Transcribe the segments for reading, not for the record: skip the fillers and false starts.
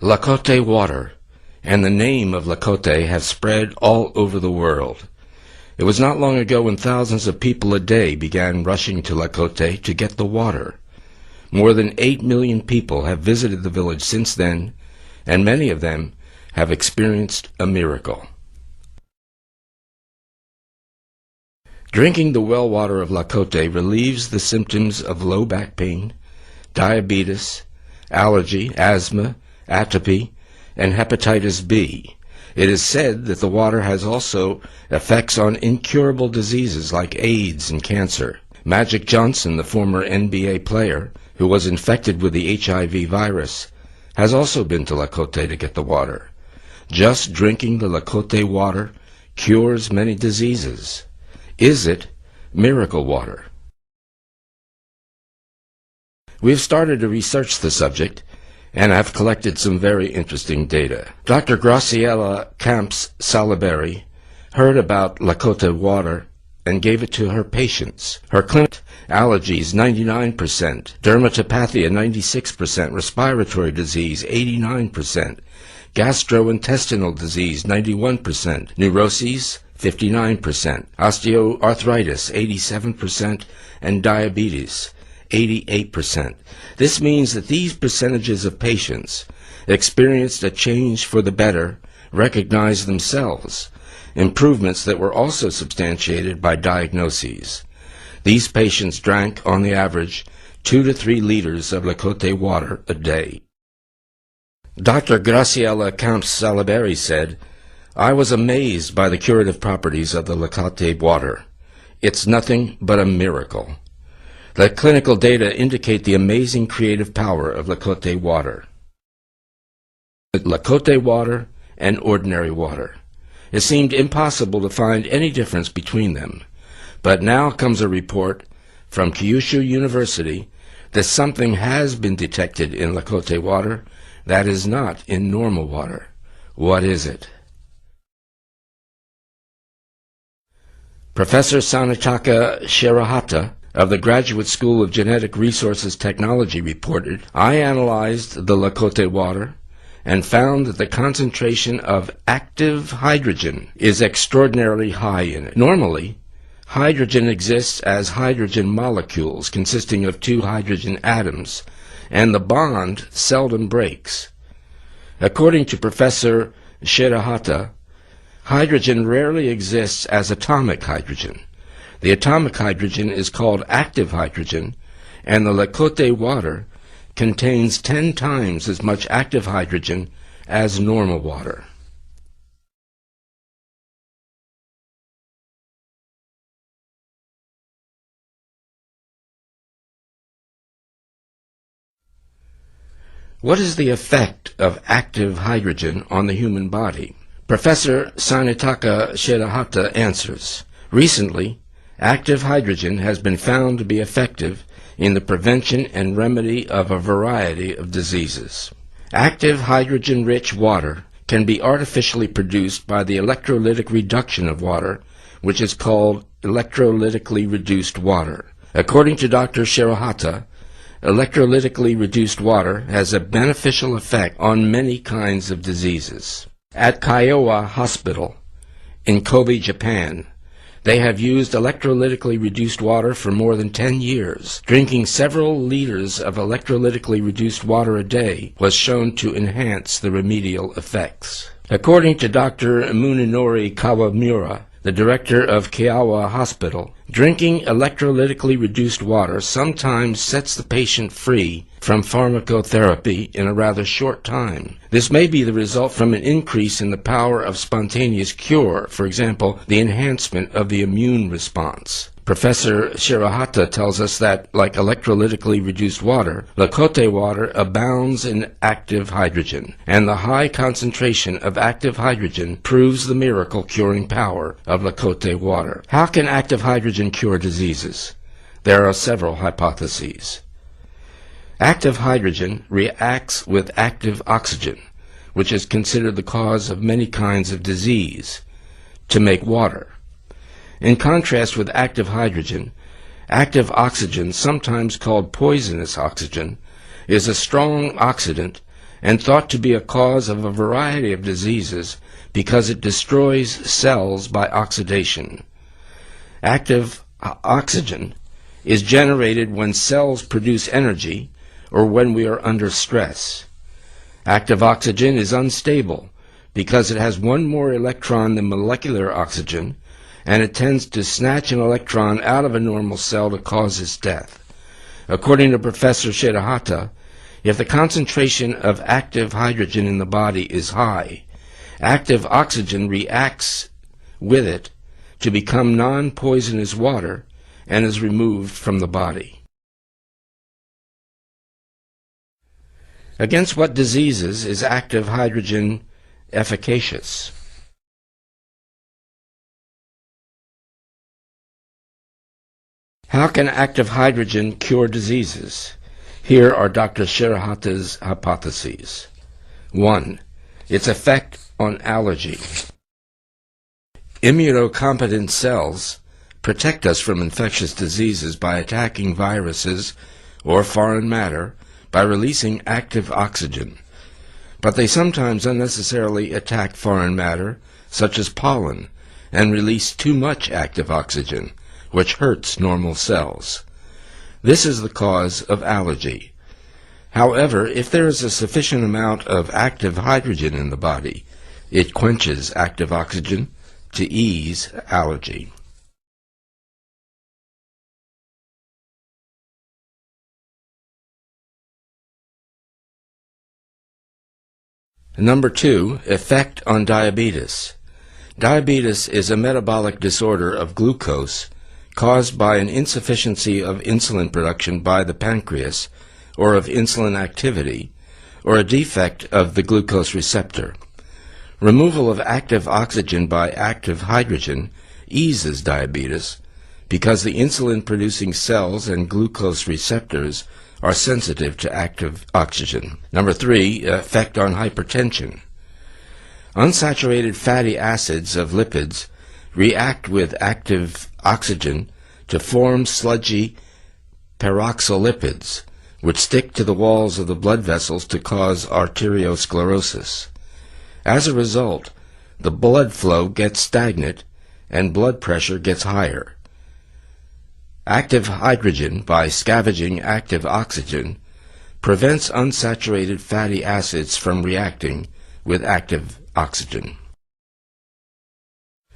Lakote water and the name of Lakote have spread all over the world. It was not long ago when thousands of people a day began rushing to Lakote to get the water. More than 8 million people have visited the village since then, and many of them have experienced a miracle. Drinking the well water of Lakote relieves the symptoms of low back pain, diabetes, allergy, asthma, atopy, and hepatitis B. It is said that the water has also effects on incurable diseases like AIDS and cancer. Magic Johnson, the former NBA player who was infected with the HIV virus, has also been to Lakote to get the water. Just drinking the Lakote water cures many diseases. Is it miracle water? We have started to research the subject, and have collected some very interesting data. Dr. Graciela Camps-Salaberi heard about Lakote water and gave it to her patients. Her clinic: allergies 99%, dermatopathia 96%, respiratory disease 89%, gastrointestinal disease 91%, neuroses 59%, osteoarthritis 87%, and diabetes 88%. This means that these percentages of patients experienced a change for the better, recognized themselves, improvements that were also substantiated by diagnoses. These patients drank, on the average, 2 to 3 liters of Lakote water a day. Dr. Graciela Camps-Salaberi said, "I was amazed by the curative properties of the Lakote water. It's nothing but a miracle." The clinical data indicate the amazing creative power of Lakote water. Lakote water and ordinary water. It seemed impossible to find any difference between them, but now comes a report from Kyushu University that something has been detected in Lakote water that is not in normal water. What is it? Professor Sanetaka Shirahata of the Graduate School of Genetic Resources Technology reported, "I analyzed the Lakote water and found that the concentration of active hydrogen is extraordinarily high in it. Normally, hydrogen exists as hydrogen molecules consisting of 2 hydrogen atoms, and the bond seldom breaks. According to Professor Shirahata, hydrogen rarely exists as atomic hydrogen. The atomic hydrogen is called active hydrogen, and the Lakote water contains 10 times as much active hydrogen as normal water." What is the effect of active hydrogen on the human body? Professor Sanetaka Shirahata answers, "Recently, active hydrogen has been found to be effective in the prevention and remedy of a variety of diseases. Active hydrogen-rich water can be artificially produced by the electrolytic reduction of water, which is called electrolytically reduced water. According to Dr. Shirahata, electrolytically reduced water has a beneficial effect on many kinds of diseases. At Kiowa Hospital in Kobe, Japan, they have used electrolytically reduced water for more than 10 years. Drinking several liters of electrolytically reduced water a day was shown to enhance the remedial effects. According to Dr. Munenori Kawamura, the director of Kiowa Hospital, drinking electrolytically reduced water sometimes sets the patient free from pharmacotherapy in a rather short time. This may be the result from an increase in the power of spontaneous cure, for example, the enhancement of the immune response. Professor Shirahata tells us that, like electrolytically reduced water, Lakote water abounds in active hydrogen, and the high concentration of active hydrogen proves the miracle curing power of Lakote water. How can active hydrogen cure diseases? There are several hypotheses. Active hydrogen reacts with active oxygen, which is considered the cause of many kinds of disease, to make water. In contrast with active hydrogen, active oxygen, sometimes called poisonous oxygen, is a strong oxidant and thought to be a cause of a variety of diseases because it destroys cells by oxidation. Active oxygen is generated when cells produce energy or when we are under stress. Active oxygen is unstable because it has one more electron than molecular oxygen, and it tends to snatch an electron out of a normal cell to cause its death. According to Professor Shirahata, if the concentration of active hydrogen in the body is high, active oxygen reacts with it to become non-poisonous water and is removed from the body. Against what diseases is active hydrogen efficacious? How can active hydrogen cure diseases? Here are Dr. Shirahata's hypotheses. 1. Its effect on allergy. Immunocompetent cells protect us from infectious diseases by attacking viruses or foreign matter by releasing active oxygen. But they sometimes unnecessarily attack foreign matter, such as pollen, and release too much active oxygen, which hurts normal cells. This is the cause of allergy. However, if there is a sufficient amount of active hydrogen in the body, it quenches active oxygen to ease allergy. Number 2, effect on diabetes. Diabetes is a metabolic disorder of glucose caused by an insufficiency of insulin production by the pancreas, or of insulin activity, or a defect of the glucose receptor. Removal of active oxygen by active hydrogen eases diabetes because the insulin-producing cells and glucose receptors are sensitive to active oxygen. Number 3, effect on hypertension. Unsaturated fatty acids of lipids react with active oxygen to form sludgy peroxolipids, which stick to the walls of the blood vessels to cause arteriosclerosis. As a result, the blood flow gets stagnant and blood pressure gets higher. Active hydrogen, by scavenging active oxygen, prevents unsaturated fatty acids from reacting with active oxygen.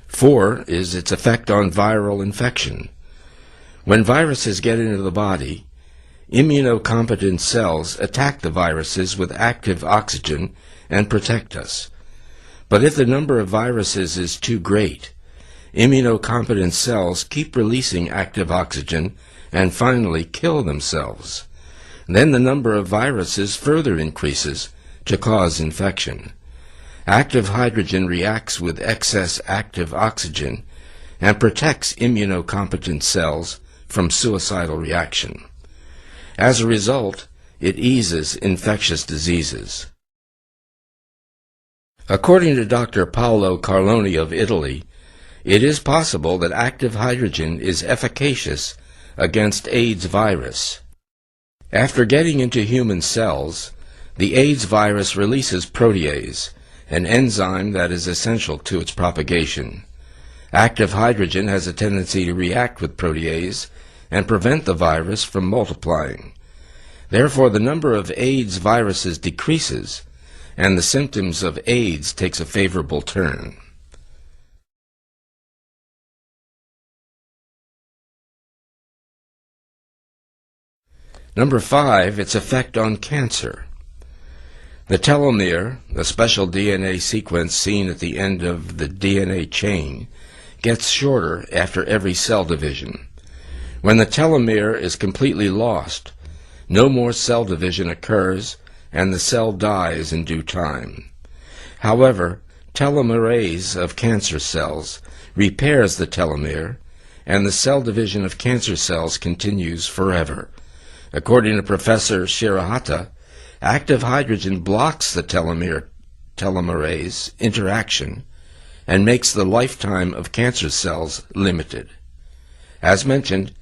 4 is its effect on viral infection. When viruses get into the body, immunocompetent cells attack the viruses with active oxygen and protect us. But if the number of viruses is too great, immunocompetent cells keep releasing active oxygen and finally kill themselves. Then the number of viruses further increases to cause infection. Active hydrogen reacts with excess active oxygen and protects immunocompetent cells from suicidal reaction. As a result, it eases infectious diseases. According to Dr. Paolo Carloni of Italy, it is possible that active hydrogen is efficacious against AIDS virus. After getting into human cells, the AIDS virus releases protease, an enzyme that is essential to its propagation. Active hydrogen has a tendency to react with protease and prevent the virus from multiplying. Therefore, the number of AIDS viruses decreases, and the symptoms of AIDS takes a favorable turn. Number 5, its effect on cancer. The telomere, the special DNA sequence seen at the end of the DNA chain, gets shorter after every cell division. When the telomere is completely lost, no more cell division occurs and the cell dies in due time. However, telomerase of cancer cells repairs the telomere, and the cell division of cancer cells continues forever. According to Professor Shirahata, active hydrogen blocks the telomerase interaction and makes the lifetime of cancer cells limited. As mentioned,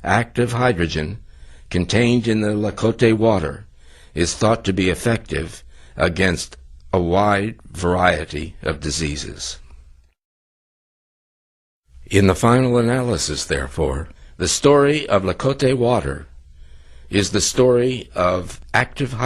active hydrogen contained in the Lakote water is thought to be effective against a wide variety of diseases. In the final analysis, therefore, the story of Lakota water is the story of active